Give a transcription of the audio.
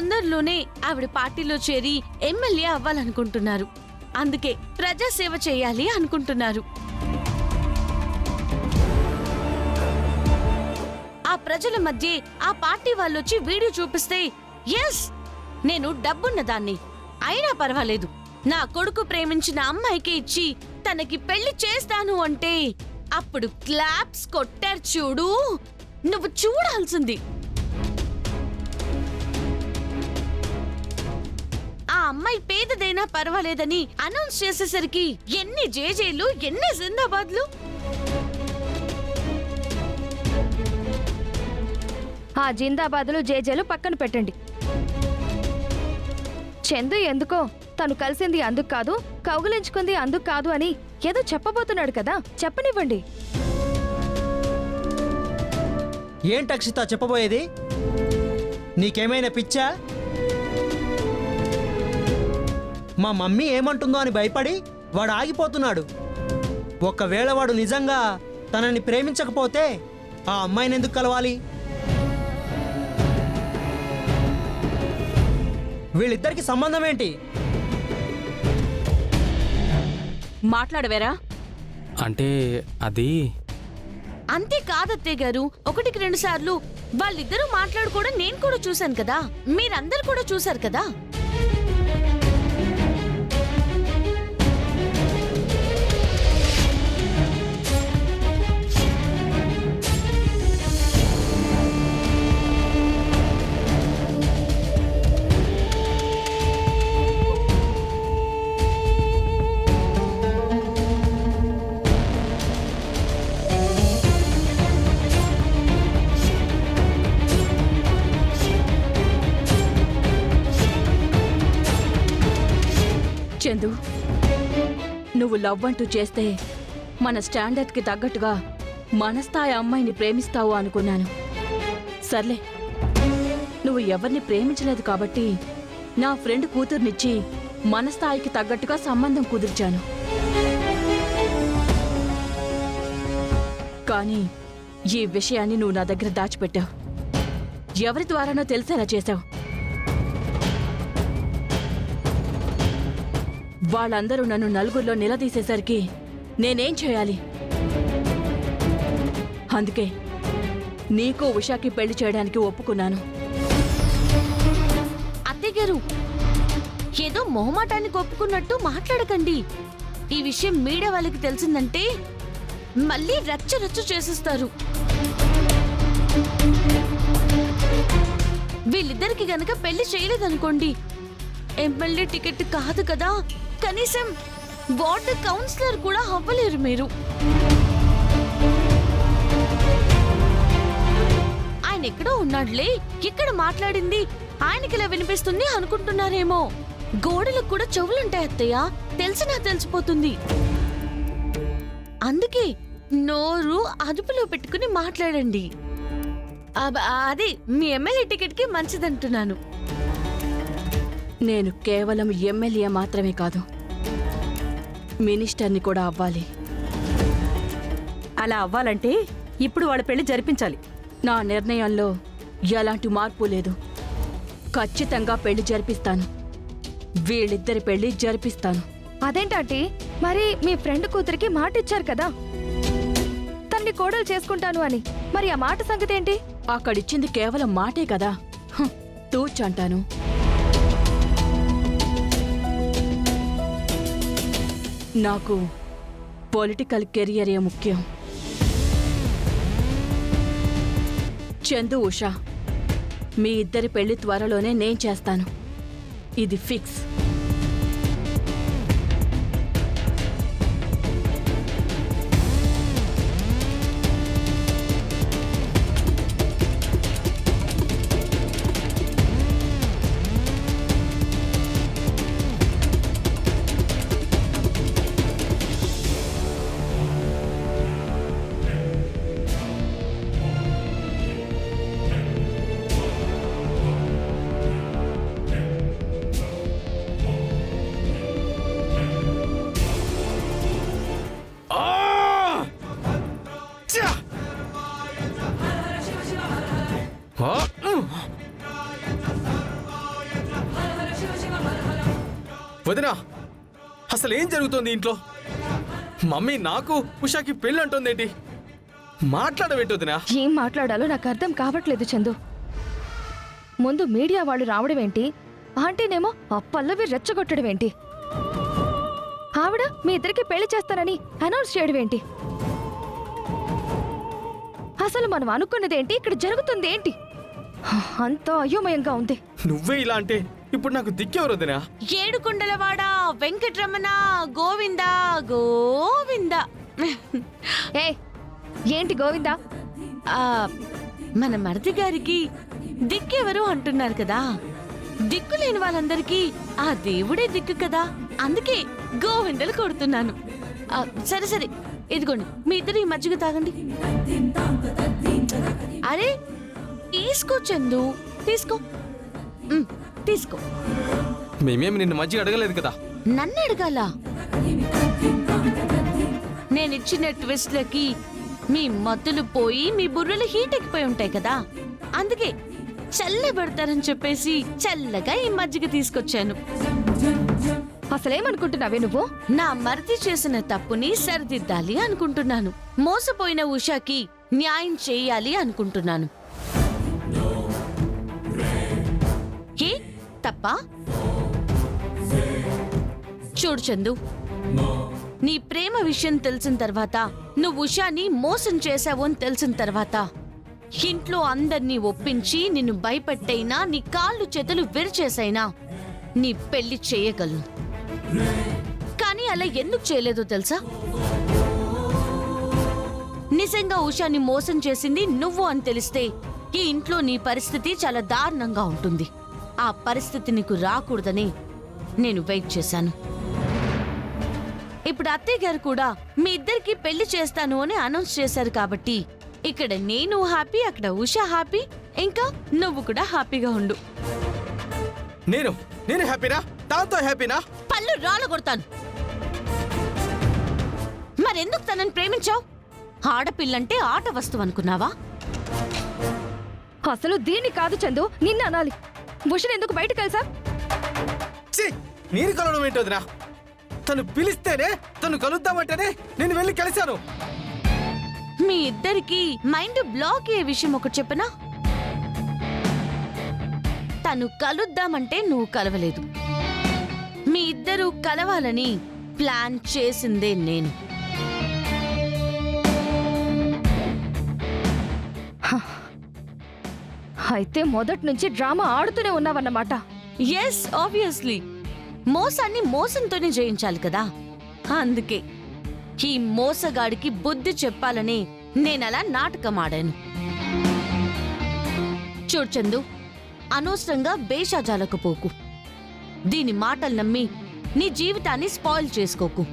తొందరలోనే ఆవిడ పార్టీలో చేరి ఎమ్మెల్యే అవ్వాలనుకుంటున్నారు. అందుకే ప్రజాసేవ చేయాలి అనుకుంటున్నారు. ఆ ప్రజల మధ్య ఆ పార్టీ వాళ్ళొచ్చి వీడియో చూపిస్తే, ఎస్ నేను డబ్బున్నదాన్ని, అయినా పర్వాలేదు, నా కొడుకు ప్రేమించిన అమ్మాయికి ఇచ్చి తనకి పెళ్లి చేస్తాను అంటే అప్పుడు క్లాప్స్ కొట్టారు చూడు, నువ్వు చూడాల్సింది. ఆ అమ్మాయి పేదదైనా పర్వాలేదని అనౌన్స్ చేసేసరికి ఎన్ని జేజేలు, ఎన్ని జిందాబాద్లు. ఆ జిందాబాదులు జేజేలు పక్కన పెట్టండి. చందు ఎందుకో తను కలిసింది అందుకు కాదు, కౌగులించుకుంది అందుకు కాదు అని ఏదో చెప్పబోతున్నాడు కదా, చెప్పనివ్వండి. ఏంటి అక్షిత చెప్పబోయేది? నీకేమైనా పిచ్చా? మా మమ్మీ ఏమంటుందో అని భయపడి వాడు ఆగిపోతున్నాడు. ఒకవేళ వాడు నిజంగా తనని ప్రేమించకపోతే ఆ అమ్మాయిని ఎందుకు కలవాలి? వీళ్ళిద్దరికి సంబంధం ఏంటి? మాట్లాడవేరా? అంటే అది అంతే కాదత్తయ్య గారు, 1-2 సార్లు వాళ్ళిద్దరూ మాట్లాడుకోవడం నేను కూడా చూశాను కదా, మీరందరూ కూడా చూశారు కదా. చందు, నువ్వు లవ్ అంటూ చేస్తే మన స్టాండర్డ్కి తగ్గట్టుగా మన స్థాయి అమ్మాయిని ప్రేమిస్తావు అనుకున్నాను. సర్లే, నువ్వు ఎవరిని ప్రేమించలేదు కాబట్టి నా ఫ్రెండ్ కూతుర్నిచ్చి మన స్థాయికి తగ్గట్టుగా సంబంధం కుదిర్చాను. కానీ ఈ విషయాన్ని నువ్వు నా దగ్గర దాచిపెట్టావు. ఎవరి ద్వారానో తెలిసేలా చేశావు. వాళ్ళందరూ నన్ను నలుగురిలో నిలదీసేసరికి నేనేం చేయాలి? అందుకే నీకు ఉషాకి పెళ్లి చేయడానికి ఒప్పుకున్నాను. అత్తయ్యగారు, ఏదో మొహమాటానికి ఒప్పుకున్నట్టు మాట్లాడకండి. ఈ విషయం మీడియా వాళ్ళకి తెలిసిందంటే మళ్ళీ రచ్చ రచ్చ చేసేస్తారు. వీళ్ళిద్దరికి గనక పెళ్లి చేయలేదనుకోండి, ఎమ్మెల్యే టికెట్ కాదు కదా, కనీసం వార్డు కౌన్సిలర్ కూడా అవ్వలేరు మీరు. ఆయన ఎక్కడో ఉన్నాడులే, ఇక్కడ మాట్లాడింది ఆయనకిలా వినిపిస్తుంది అనుకుంటున్నారేమో. గోడలకు కూడా చెవులుంటాయి అత్తయ్య, తెలిసినా తెలిసిపోతుంది. అందుకే నోరు అదుపులో పెట్టుకుని మాట్లాడండి. అది మీ ఎమ్మెల్యే టికెట్కి మంచిదంటున్నాను. నేను కేవలం ఎమ్మెల్యే మాత్రమే కాదు, మినిస్టర్ని కూడా అవ్వాలి. అలా అవ్వాలంటే ఇప్పుడు వాళ్ళ పెళ్లి జరిపించాలి. నా నిర్ణయంలో ఎలాంటి మార్పు లేదు. ఖచ్చితంగా పెళ్లి జరిపిస్తాను. వీళ్ళిద్దరి పెళ్లి జరిపిస్తాను. అదేంటాంటీ, మరి మీ ఫ్రెండ్ కూతురికి మాట ఇచ్చారు కదా తన్ని కోడలు చేసుకుంటాను అని, మరి ఆ మాట సంగతి ఏంటి? అక్కడిచ్చింది కేవలం మాటే కదా, తూచంటాను. నాకు పొలిటికల్ కెరియరే ముఖ్యం. చందు, ఉషా, మీ ఇద్దరి పెళ్లి త్వరలోనే నేను చేస్తాను. ఇది ఫిక్స్. వదినా, అసలు ఏం జరుగుతోంది ఇంట్లో? మమ్మీ నాకు ఉషాకి పెళ్ళి అంటుందేంటి? మాట్లాడవేంటి వదినా? ఏం మాట్లాడాలో నాకు అర్థం కావట్లేదు చందు. ముందు మీడియా వాళ్ళు రావడం ఏంటి, ఆంటీనేమో ఆ పల్లవి రెచ్చగొట్టడం ఏంటి, ఆవిడ మీ ఇద్దరికి పెళ్లి చేస్తానని అనౌన్స్ చేయడం ఏంటి? అసలు మనం అనుకున్నదేంటి, ఇక్కడ జరుగుతుంది ఏంటి? అంతా అయోమయంగా ఉంది. నువ్వే ఇలా అంటే ఇప్పుడు నాకు దిక్కెవరు వదినా? ఏడుకొండలవాడ వెంకటరమణ గోవిందా గోవిందా. ఏ ఏంటి గోవిందా? ఆ, మన మరిది గారికి దిక్కెవరు అంటున్నారు కదా, దిక్కు లేని వాళ్ళందరికీ ఆ దేవుడే దిక్కు కదా, అందుకే గోవిందలు కొడుతున్నాను. ఆ, సరే సరే, ఇదిగోండి మీ ఇద్దరు ఈ మజ్జిగ తాగండి. అరే తీసుకో చందు, తీసుకో. తీసుకో. మేమేమి నిన్ను మజ్జిగ అడగలేదు కదా. నన్ను అడగాల? నేనిచ్చిన ట్విస్ట్లకి మీ మత్తులు పోయి మీ బుర్రలు హీట్ ఎక్కిపోయి ఉంటాయి కదా, అందుకే చల్లబెడతారని చెప్పేసి చల్లగా ఈ మజ్జిగ తీసుకొచ్చాను. అసలేమనుకుంటున్నావే నువ్వు? నా మరిది చేసిన తప్పుని సరిదిద్దాలి అనుకుంటున్నాను. మోసపోయిన ఉషాకి న్యాయం చేయాలి అనుకుంటున్నాను. ఏ తప్పా? చూడు చందు, నీ ప్రేమ విషయం తెలిసిన తర్వాత, నువ్వు ఉషాని మోసం చేశావు అని తెలిసిన తర్వాత, ఇంట్లో అందర్నీ ఒప్పించి నిన్ను భయపెట్టైనా, నీ కాళ్ళు చేతులు విరిచేసైనా నీ పెళ్లి చేయగలను. కానీ అలా ఎందుకు చేయలేదో తెలుసా? నిజంగా ఉషాని మోసం చేసింది నువ్వు అని తెలిస్తే ఈ ఇంట్లో నీ పరిస్థితి చాలా దారుణంగా ఉంటుంది. ఆ పరిస్థితి నీకు రాకూడదని నేను వెయిట్ చేశాను. ఇప్పుడు అత్తయ్య గారు కూడా మీ ఇద్దరికి పెళ్లి చేస్తాను అని అనౌన్స్ చేశారు కాబట్టి ఇక్కడ నేను హ్యాపీ, అక్కడ ఉషా హ్యాపీ, ఇంకా నువ్వు కూడా హ్యాపీగా ఉండు. నేను హ్యాపీనా? తాతో హ్యాపీనా? పళ్ళు రాళ్ళు కొడతాను. మరెందుకు తనని ప్రేమించావు? ఆడపిల్లంటే ఆట వస్తువు అనుకున్నావా? అసలు దీన్ని కాదు చందు, నిన్ను అనాలి. భూషణ్ ఎందుకు బయటకు కలిసా? నేను కలవడం ఏంటి వదినా? తను పిలిస్తేనే, తను కలుద్దామంటేనే నేను వెళ్ళి కలిశాను. మీ ఇద్దరికి మైండ్ బ్లాక్ అయ్యే విషయం ఒకటి చెప్పనా? తను కలుద్దామంటే నువ్వు కలవలేదు. మీ ఇద్దరూ కలవాలని ప్లాన్ చేసిందే నేను. అయితే మొదటి నుంచి డ్రామా ఆడుతూనే ఉన్నావన్నమాట. Yes, obviously. మోసాన్ని మోసంతోనే జయించాలి కదా, అందుకే ఈ మోసగాడికి బుద్ధి చెప్పాలని నేనలా నాటకం ఆడాను. చూడు చందు, అనవసరంగా బేషాజాలకు పోకు. దీని మాటలు నమ్మి నీ జీవితాన్ని స్పాయిల్ చేసుకోకు.